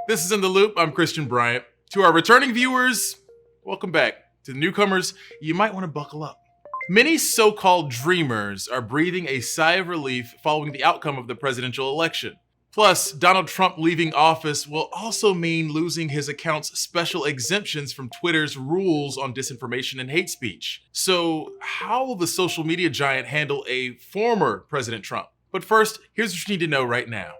This is In the Loop. I'm Christian Bryant. To our returning viewers, welcome back. To the newcomers, you might want to buckle up. Many so-called dreamers are breathing a sigh of relief following the outcome of the presidential election. Plus, Donald Trump leaving office will also mean losing his account's special exemptions from Twitter's rules on disinformation and hate speech. So, how will the social media giant handle a former President Trump? But first, here's what you need to know right now.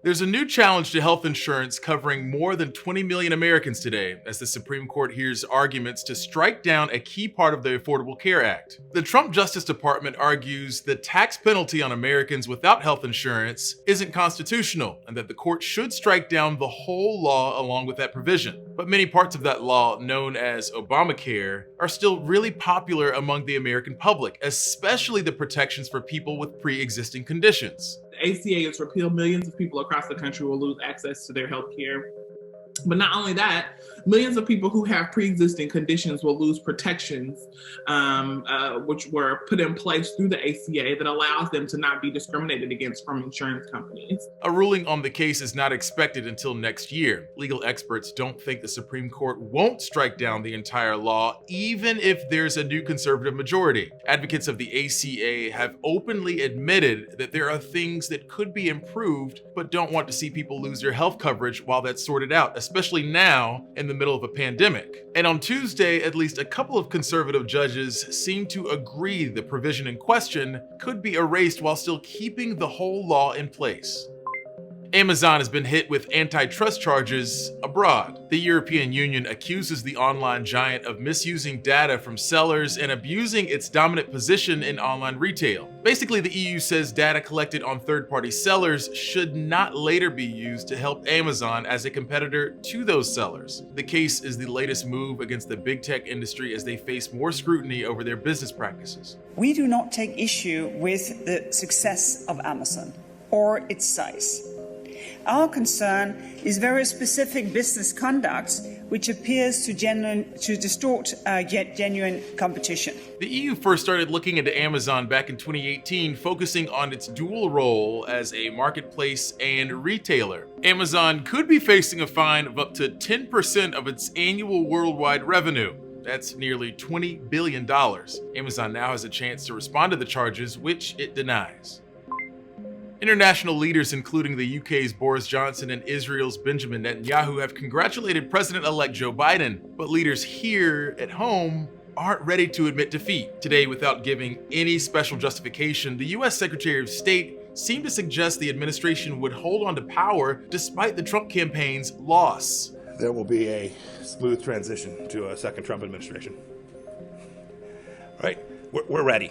There's a new challenge to health insurance covering more than 20 million Americans today as the Supreme Court hears arguments to strike down a key part of the Affordable Care Act. The Trump Justice Department argues the tax penalty on Americans without health insurance isn't constitutional and that the court should strike down the whole law along with that provision. But many parts of that law, known as Obamacare, are still really popular among the American public, especially the protections for people with pre-existing conditions. The ACA is repealed, millions of people across the country will lose access to their health care. But not only that, millions of people who have pre-existing conditions will lose protections, which were put in place through the ACA that allows them to not be discriminated against from insurance companies. A ruling on the case is not expected until next year. Legal experts don't think the Supreme Court won't strike down the entire law, even if there's a new conservative majority. Advocates of the ACA have openly admitted that there are things that could be improved, but don't want to see people lose their health coverage while that's sorted out, especially now in the middle of a pandemic. And on Tuesday, at least a couple of conservative judges seemed to agree the provision in question could be erased while still keeping the whole law in place. Amazon has been hit with antitrust charges abroad. The European Union accuses the online giant of misusing data from sellers and abusing its dominant position in online retail. Basically, the EU says data collected on third-party sellers should not later be used to help Amazon as a competitor to those sellers. The case is the latest move against the big tech industry as they face more scrutiny over their business practices. We do not take issue with the success of Amazon or its size. Our concern is very specific business conduct which appears to distort genuine competition. The EU first started looking into Amazon back in 2018, focusing on its dual role as a marketplace and retailer. Amazon could be facing a fine of up to 10% of its annual worldwide revenue. That's nearly $20 billion. Amazon now has a chance to respond to the charges, which it denies. International leaders, including the UK's Boris Johnson and Israel's Benjamin Netanyahu, have congratulated President-elect Joe Biden, but leaders here at home aren't ready to admit defeat. Today, without giving any special justification, the US Secretary of State seemed to suggest the administration would hold on to power despite the Trump campaign's loss. There will be a smooth transition to a second Trump administration. Right, we're ready.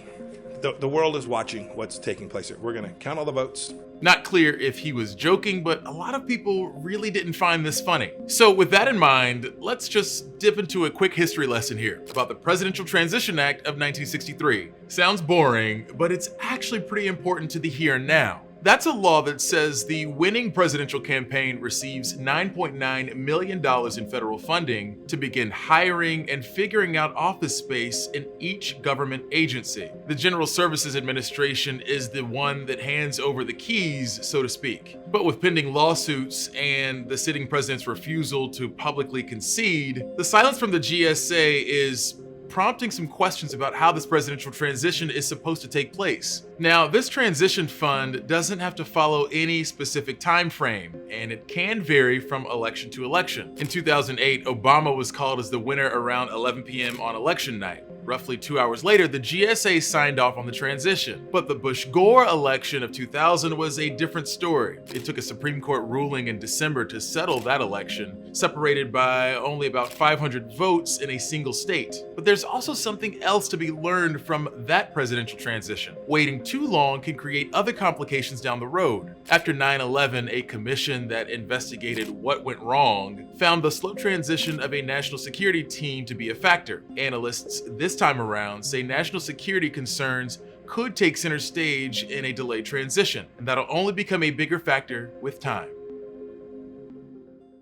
The world is watching what's taking place here. We're going to count all the votes. Not clear if he was joking, but a lot of people really didn't find this funny. So with that in mind, let's just dip into a quick history lesson here about the Presidential Transition Act of 1963. Sounds boring, but it's actually pretty important to the here and now. That's a law that says the winning presidential campaign receives $9.9 million in federal funding to begin hiring and figuring out office space in each government agency. The General Services Administration is the one that hands over the keys, so to speak. But with pending lawsuits and the sitting president's refusal to publicly concede, the silence from the GSA is prompting some questions about how this presidential transition is supposed to take place. Now, this transition fund doesn't have to follow any specific time frame, and it can vary from election to election. In 2008, Obama was called as the winner around 11 p.m. on election night. Roughly 2 hours later, the GSA signed off on the transition. But the Bush-Gore election of 2000 was a different story. It took a Supreme Court ruling in December to settle that election, separated by only about 500 votes in a single state. But there's also something else to be learned from that presidential transition. Waiting too long can create other complications down the road. After 9/11, a commission that investigated what went wrong found the slow transition of a national security team to be a factor. Analysts this time around say national security concerns could take center stage in a delayed transition, and that'll only become a bigger factor with time.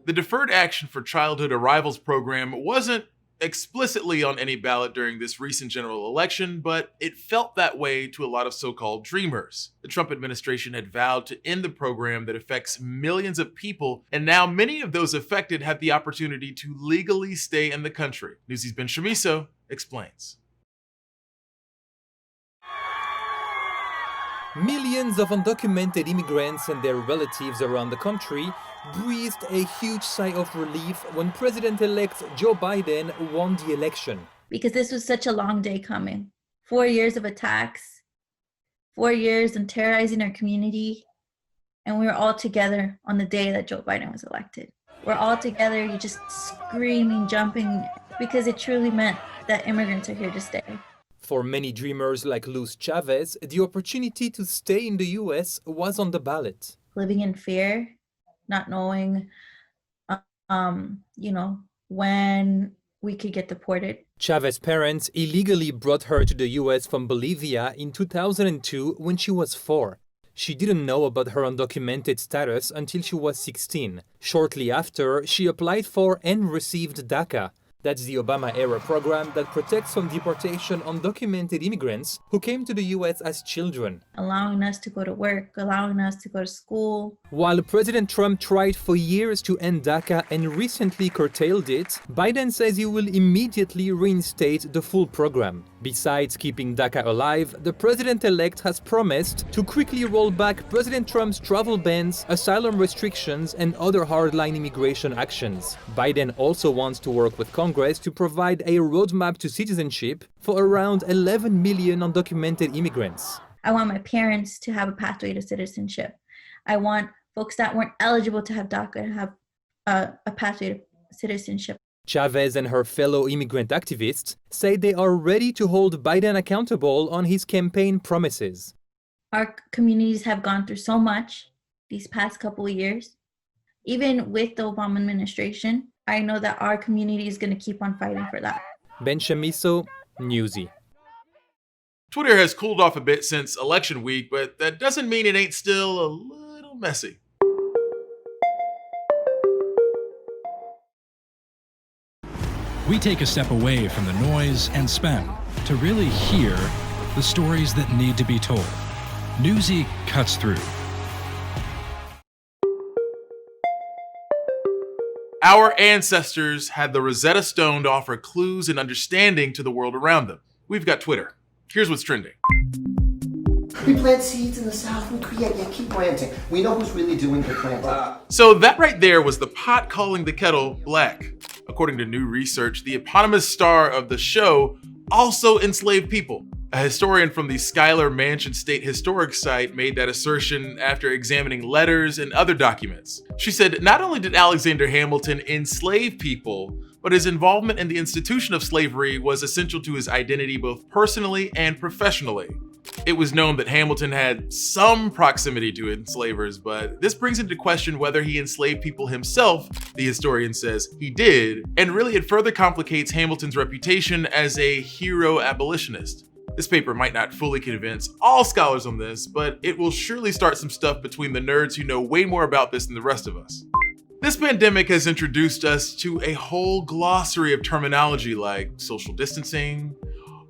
The Deferred Action for Childhood Arrivals program wasn't explicitly on any ballot during this recent general election, but it felt that way to a lot of so-called dreamers. The Trump administration had vowed to end the program that affects millions of people, and now many of those affected have the opportunity to legally stay in the country. Newsy's Ben Shamiso explains. Millions of undocumented immigrants and their relatives around the country breathed a huge sigh of relief when President-elect Joe Biden won the election. Because this was such a long day coming. 4 years of attacks, 4 years of terrorizing our community, and we were all together on the day that Joe Biden was elected. We're all together, you're just screaming, jumping, because it truly meant that immigrants are here to stay. For many dreamers like Luz Chavez, the opportunity to stay in the US was on the ballot. Living in fear, not knowing, when we could get deported. Chavez's parents illegally brought her to the US from Bolivia in 2002 when she was 4. She didn't know about her undocumented status until she was 16. Shortly after, she applied for and received DACA. That's the Obama-era program that protects from deportation undocumented immigrants who came to the US as children. Allowing us to go to work, allowing us to go to school. While President Trump tried for years to end DACA and recently curtailed it, Biden says he will immediately reinstate the full program. Besides keeping DACA alive, the president-elect has promised to quickly roll back President Trump's travel bans, asylum restrictions, and other hardline immigration actions. Biden also wants to work with Congress to provide a roadmap to citizenship for around 11 million undocumented immigrants. I want my parents to have a pathway to citizenship. I want folks that weren't eligible to have DACA to have a pathway to citizenship. Chavez and her fellow immigrant activists say they are ready to hold Biden accountable on his campaign promises. Our communities have gone through so much these past couple of years. Even with the Obama administration, I know that our community is going to keep on fighting for that. Ben Shamiso, Newsy. Twitter has cooled off a bit since election week, but that doesn't mean it ain't still a little messy. We take a step away from the noise and spin to really hear the stories that need to be told. Newsy cuts through. Our ancestors had the Rosetta Stone to offer clues and understanding to the world around them. We've got Twitter. Here's what's trending. We plant seeds in the South, we create, keep planting. We know who's really doing the planting. So that right there was the pot calling the kettle black. According to new research, the eponymous star of the show also enslaved people. A historian from the Schuyler Mansion State Historic Site made that assertion after examining letters and other documents. She said not only did Alexander Hamilton enslave people, but his involvement in the institution of slavery was essential to his identity both personally and professionally. It was known that Hamilton had some proximity to enslavers, but this brings into question whether he enslaved people himself. The historian says he did, and really it further complicates Hamilton's reputation as a hero abolitionist. This paper might not fully convince all scholars on this, but it will surely start some stuff between the nerds who know way more about this than the rest of us. This pandemic has introduced us to a whole glossary of terminology like social distancing,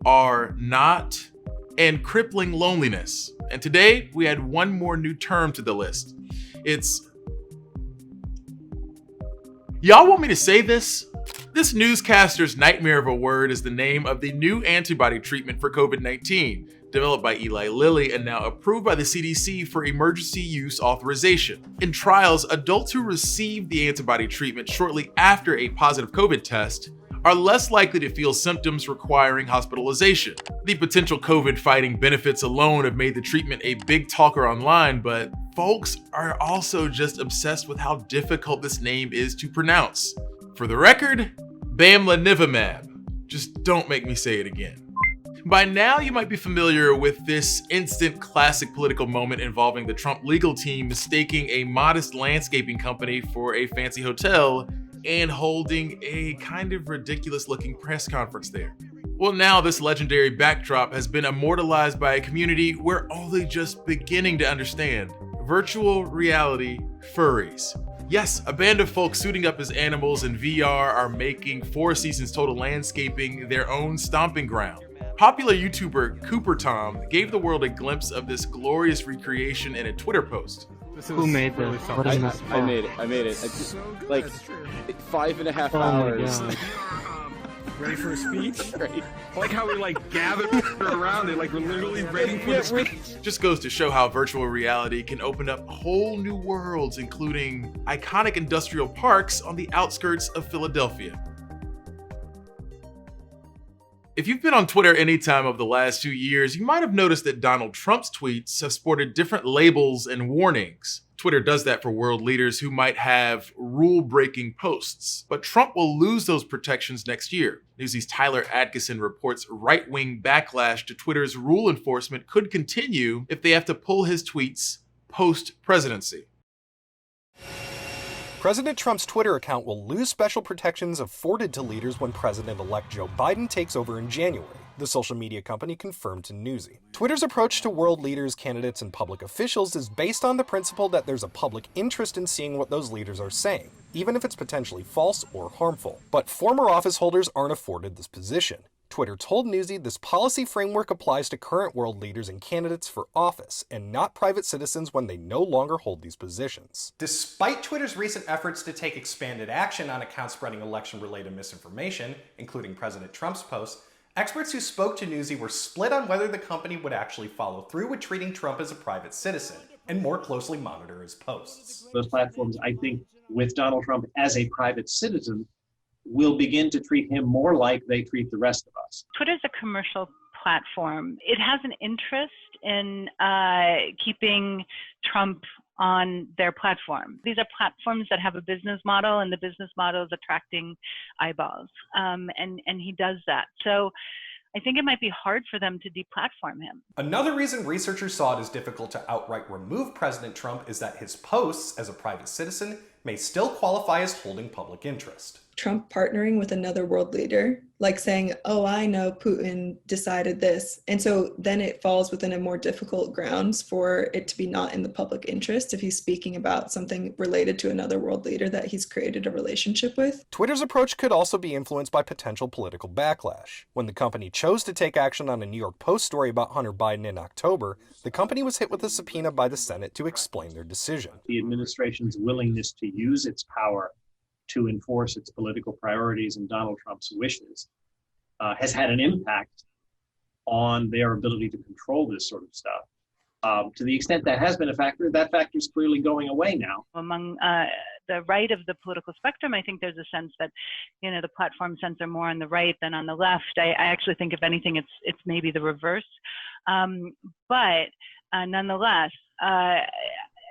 are not, and crippling loneliness. And today, we add one more new term to the list. It's... Y'all want me to say this? This newscaster's nightmare of a word is the name of the new antibody treatment for COVID-19, developed by Eli Lilly and now approved by the CDC for emergency use authorization. In trials, adults who received the antibody treatment shortly after a positive COVID test are less likely to feel symptoms requiring hospitalization. The potential COVID-fighting benefits alone have made the treatment a big talker online, but folks are also just obsessed with how difficult this name is to pronounce. For the record, bamlanivimab. Just don't make me say it again. By now, you might be familiar with this instant classic political moment involving the Trump legal team mistaking a modest landscaping company for a fancy hotel and holding a kind of ridiculous looking press conference there. Well, now this legendary backdrop has been immortalized by a community we're only just beginning to understand: virtual reality furries. Yes, a band of folks suiting up as animals in VR are making Four Seasons Total Landscaping their own stomping ground. Popular YouTuber Cooper Tom gave the world a glimpse of this glorious recreation in a Twitter post. Who made this? What is this? I made it. I just, like 5.5 hours. Ready for a speech? Right. I like how we gathered around it, we're literally waiting for the speech. Just goes to show how virtual reality can open up whole new worlds, including iconic industrial parks on the outskirts of Philadelphia. If you've been on Twitter any time over the last 2 years, you might have noticed that Donald Trump's tweets have sported different labels and warnings. Twitter does that for world leaders who might have rule-breaking posts, but Trump will lose those protections next year. Newsy's Tyler Atkinson reports right-wing backlash to Twitter's rule enforcement could continue if they have to pull his tweets post-presidency. President Trump's Twitter account will lose special protections afforded to leaders when President-elect Joe Biden takes over in January, the social media company confirmed to Newsy. Twitter's approach to world leaders, candidates, and public officials is based on the principle that there's a public interest in seeing what those leaders are saying, even if it's potentially false or harmful. But former office holders aren't afforded this position. Twitter told Newsy this policy framework applies to current world leaders and candidates for office, and not private citizens when they no longer hold these positions. Despite Twitter's recent efforts to take expanded action on accounts spreading election-related misinformation, including President Trump's posts, experts who spoke to Newsy were split on whether the company would actually follow through with treating Trump as a private citizen and more closely monitor his posts. Those platforms, I think, with Donald Trump as a private citizen, will begin to treat him more like they treat the rest of us. Twitter's a commercial platform. It has an interest in keeping Trump on their platform. These are platforms that have a business model, and the business model is attracting eyeballs. And he does that. So I think it might be hard for them to deplatform him. Another reason researchers saw it as difficult to outright remove President Trump is that his posts as a private citizen may still qualify as holding public interest. Trump partnering with another world leader, like saying, oh, I know Putin decided this. And so then it falls within a more difficult grounds for it to be not in the public interest if he's speaking about something related to another world leader that he's created a relationship with. Twitter's approach could also be influenced by potential political backlash. When the company chose to take action on a New York Post story about Hunter Biden in October, the company was hit with a subpoena by the Senate to explain their decision. The administration's willingness to use its power to enforce its political priorities and Donald Trump's wishes has had an impact on their ability to control this sort of stuff. To the extent that has been a factor, that factor is clearly going away now. Among the right of the political spectrum, I think there's a sense that, the platform censor more on the right than on the left. I actually think, if anything, it's maybe the reverse. But nonetheless,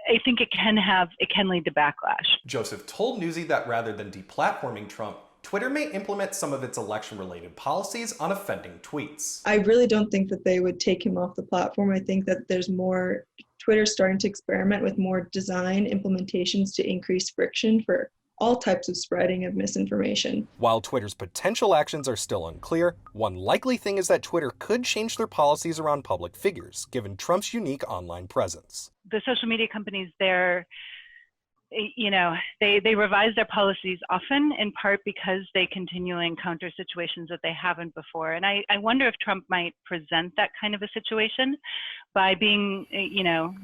I think it can lead to backlash. Joseph told Newsy that rather than deplatforming Trump, Twitter may implement some of its election-related policies on offending tweets. I really don't think that they would take him off the platform. I think that there's more, Twitter's starting to experiment with more design implementations to increase friction for all types of spreading of misinformation. While Twitter's potential actions are still unclear, one likely thing is that Twitter could change their policies around public figures, given Trump's unique online presence. The social media companies, they revise their policies often, in part because they continually encounter situations that they haven't before. And I wonder if Trump might present that kind of a situation by being,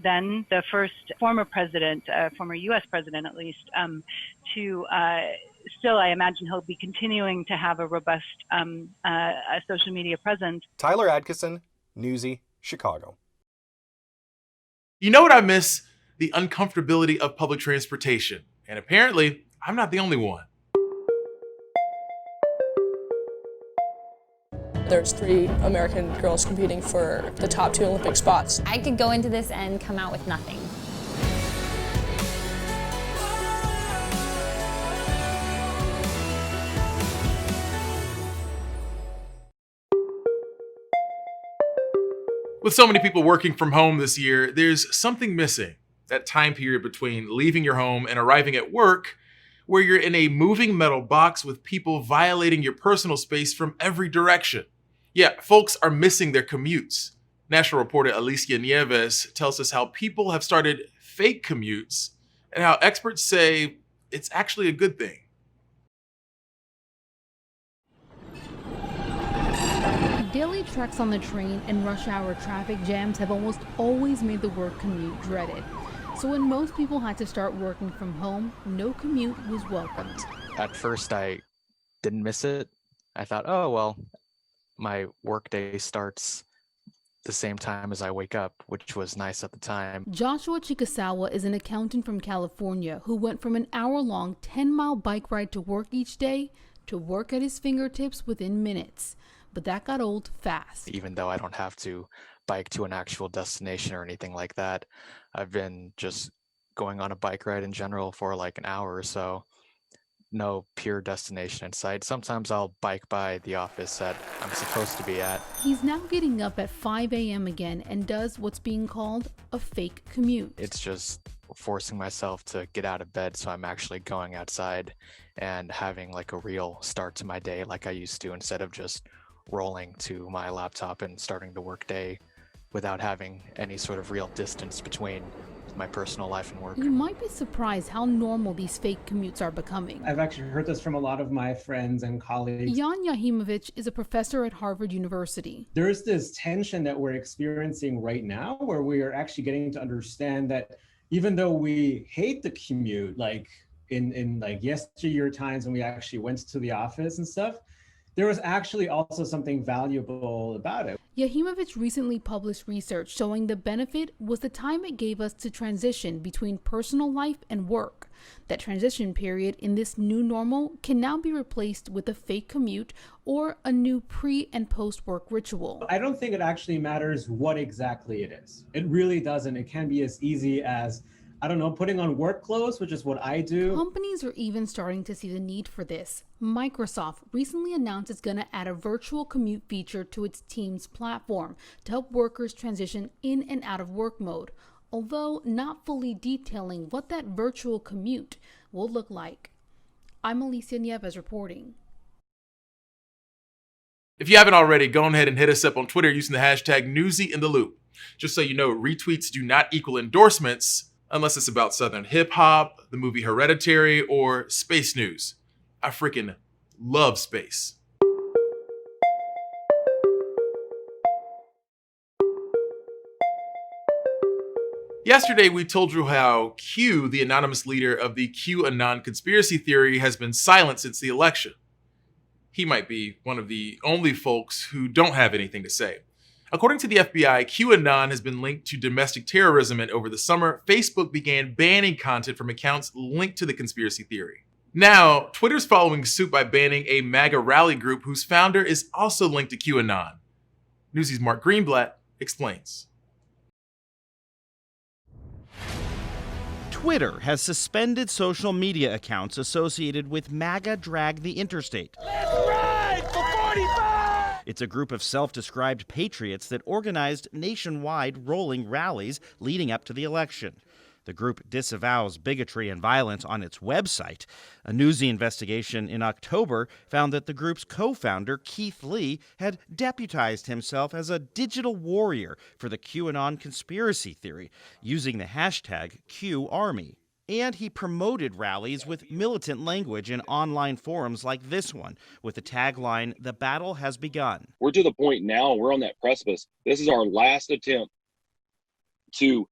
then the first former president, former U.S. president at least, to still, I imagine he'll be continuing to have a robust social media presence. Tyler Atkinson, Newsy, Chicago. You know what I miss? The uncomfortability of public transportation. And apparently, I'm not the only one. There's 3 American girls competing for the top 2 Olympic spots. I could go into this and come out with nothing. With so many people working from home this year, there's something missing. That time period between leaving your home and arriving at work, where you're in a moving metal box with people violating your personal space from every direction. Yeah, folks are missing their commutes. National reporter Alicia Nieves tells us how people have started fake commutes and how experts say it's actually a good thing. Daily treks on the train and rush hour traffic jams have almost always made the work commute dreaded. So when most people had to start working from home, no commute was welcomed. At first, I didn't miss it. I thought, oh, well, my workday starts the same time as I wake up, which was nice at the time. Joshua Chikasawa is an accountant from California who went from an hour-long 10-mile bike ride to work each day to work at his fingertips within minutes. But that got old fast. Even though I don't have to bike to an actual destination or anything like that, I've been just going on a bike ride in general for like an hour or so. No pure destination in sight. Sometimes I'll bike by the office that I'm supposed to be at. He's now getting up at 5 a.m. again and does what's being called a fake commute. It's just forcing myself to get out of bed so I'm actually going outside and having like a real start to my day like I used to, instead of just rolling to my laptop and starting the workday without having any sort of real distance between my personal life and work. You might be surprised how normal these fake commutes are becoming. I've actually heard this from a lot of my friends and colleagues. Jan Yahimovich is a professor at Harvard University. There's this tension that we're experiencing right now where we are actually getting to understand that even though we hate the commute, like in like yesteryear times when we actually went to the office and stuff, there was actually also something valuable about it. Yahimovich recently published research showing the benefit was the time it gave us to transition between personal life and work. That transition period in this new normal can now be replaced with a fake commute or a new pre- and post-work ritual. I don't think it actually matters what exactly it is. It really doesn't. It can be as easy as, I don't know, putting on work clothes, which is what I do. Companies are even starting to see the need for this. Microsoft recently announced it's going to add a virtual commute feature to its Teams platform to help workers transition in and out of work mode, although not fully detailing what that virtual commute will look like. I'm Alicia Nieves reporting. If you haven't already, go ahead and hit us up on Twitter using the hashtag NewsyInTheLoop. Just so you know, retweets do not equal endorsements unless it's about Southern hip hop, the movie Hereditary, or space news. I freaking love space. Yesterday, we told you how Q, the anonymous leader of the QAnon conspiracy theory, has been silent since the election. He might be one of the only folks who don't have anything to say. According to the FBI, QAnon has been linked to domestic terrorism, and over the summer, Facebook began banning content from accounts linked to the conspiracy theory. Now, Twitter's following suit by banning a MAGA rally group whose founder is also linked to QAnon. Newsy's Mark Greenblatt explains. Twitter has suspended social media accounts associated with MAGA Drag the Interstate. Let's ride for 45! It's a group of self-described patriots that organized nationwide rolling rallies leading up to the election. The group disavows bigotry and violence on its website. A Newsy investigation in October found that the group's co-founder, Keith Lee, had deputized himself as a digital warrior for the QAnon conspiracy theory, using the hashtag QArmy. And he promoted rallies with militant language in online forums like this one, with the tagline, "The battle has begun." We're to the point now, we're on that precipice. This is our last attempt to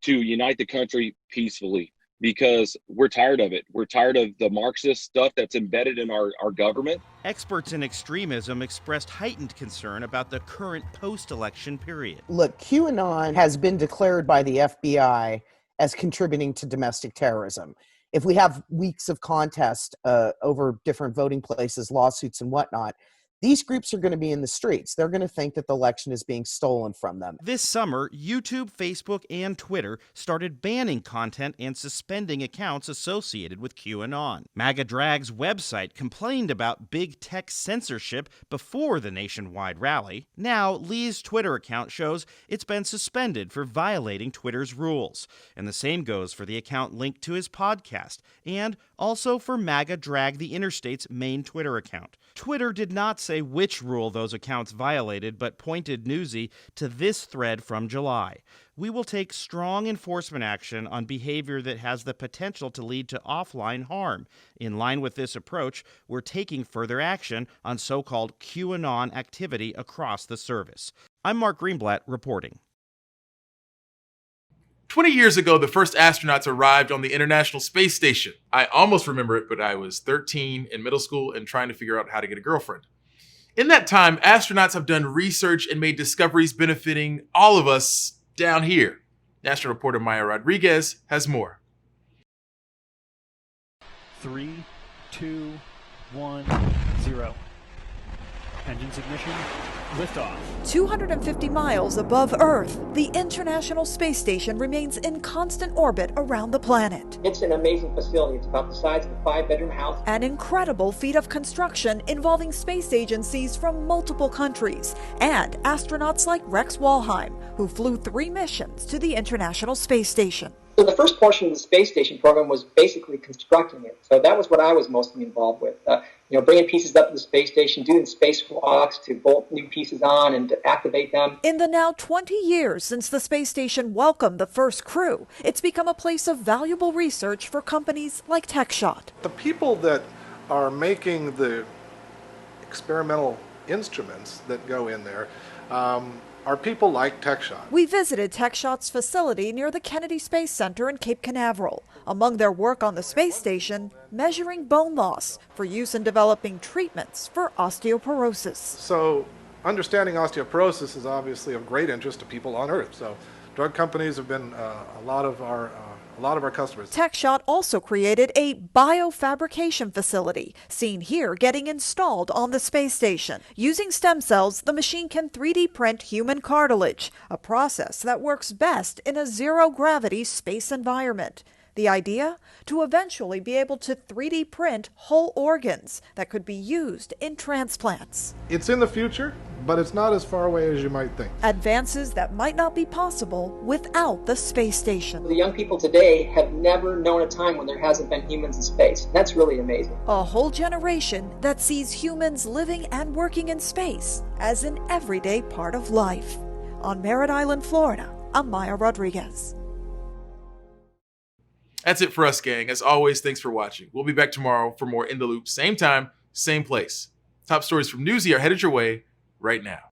unite the country peacefully, because we're tired of it. We're tired of the Marxist stuff that's embedded in our government. Experts in extremism expressed heightened concern about the current post-election period. Look, QAnon has been declared by the FBI as contributing to domestic terrorism. If we have weeks of contest over different voting places, lawsuits and whatnot, these groups are going to be in the streets. They're going to think that the election is being stolen from them. This summer, YouTube, Facebook, and Twitter started banning content and suspending accounts associated with QAnon. MAGA Drag's website complained about big tech censorship before the nationwide rally. Now, Lee's Twitter account shows it's been suspended for violating Twitter's rules. And the same goes for the account linked to his podcast, and also for MAGA Drag the Interstate's main Twitter account. Twitter did not say which rule those accounts violated, but pointed Newsy to this thread from July. we will take strong enforcement action on behavior that has the potential to lead to offline harm. In line with this approach, we're taking further action on so-called QAnon activity across the service. I'm Mark Greenblatt reporting. 20 years ago, the first astronauts arrived on the International Space Station. I almost remember it, but I was 13 in middle school and trying to figure out how to get a girlfriend. In that time, astronauts have done research and made discoveries benefiting all of us down here. National reporter Maya Rodriguez has more. 3, 2, 1, 0. Engines ignition, liftoff. 250 miles above Earth, the International Space Station remains in constant orbit around the planet. It's an amazing facility. It's about the size of a 5-bedroom house. An incredible feat of construction involving space agencies from multiple countries and astronauts like Rex Walheim, who flew 3 missions to the International Space Station. So the first portion of the space station program was basically constructing it. So that was what I was mostly involved with. Bringing pieces up to the space station, doing spacewalks to bolt new pieces on and to activate them. In the now 20 years since the space station welcomed the first crew, it's become a place of valuable research for companies like TechShot. The people that are making the experimental instruments that go in there are people like TechShot. We visited TechShot's facility near the Kennedy Space Center in Cape Canaveral. Among their work on the space station, measuring bone loss for use in developing treatments for osteoporosis. So understanding osteoporosis is obviously of great interest to people on Earth. So drug companies have been a lot of our customers. TechShot also created a biofabrication facility, seen here getting installed on the space station. Using stem cells, the machine can 3D print human cartilage, a process that works best in a zero-gravity space environment. The idea? To eventually be able to 3D print whole organs that could be used in transplants. It's in the future, but it's not as far away as you might think. Advances that might not be possible without the space station. The young people today have never known a time when there hasn't been humans in space. That's really amazing. A whole generation that sees humans living and working in space as an everyday part of life. On Merritt Island, Florida, I'm Maya Rodriguez. That's it for us, gang. As always, thanks for watching. We'll be back tomorrow for more In the Loop, same time, same place. Top stories from Newsy are headed your way right now.